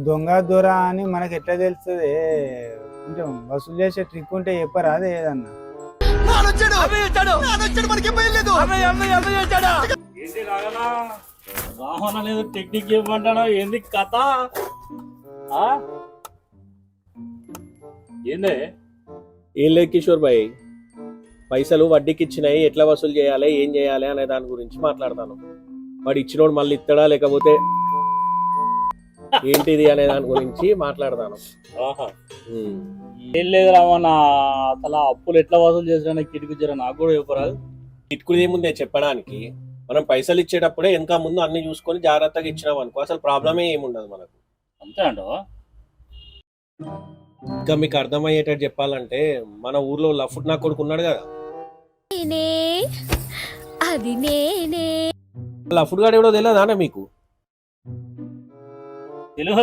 దొంగ దొర అని మనకి ఎట్లా తెలుస్తుంది? కొంచెం వసూలు చేసే ట్రిక్ ఉంటే చెప్పరా అదే ఏదన్నా? ఏంటి రాగలా రాహుల్ అనేది టెక్నిక్ ఇవ్వమంటాడు, ఏంది కథ? ఆ? ఏందే? ఏం లేదు కిషోర్ భాయ్, పైసలు వడ్డీకి ఇచ్చినాయి, ఎట్లా వసూలు చేయాలి, ఏం చేయాలి అనే దాని గురించి మాట్లాడతాను. వాడు ఇచ్చినోడు మళ్ళీ ఇస్తాడా లేకపోతే ఏంటిది అనే దాని గురించి మాట్లాడతాను. ఆహా. ఏం లేదు రామన్న, అసలు ఆ అప్పులు ఎట్లా వసూలు చేసినా కిటికీ జర నాకు కూడా చెప్పరాదు. ఇట్టుకుది ఏముందే చెప్పడానికి, మనం పైసలు ఇచ్చేటప్పుడే వెనక ముందు అన్ని చూసుకొని జాగ్రత్తగా ఇచ్చినాం అనుకో అసలు ప్రాబ్లమే ఏముండదు మనకు. అంతే అంటావా? ఇంకా మీకు అర్థమయ్యేటట్టు చెప్పాలంటే మన ఊర్లో లఫుట్ నా కొడుకు ఉన్నాడు కదా, అది నేనే. లఫుట్ గాడు ఎవడో తెలియదానే మీకు? తెలుగు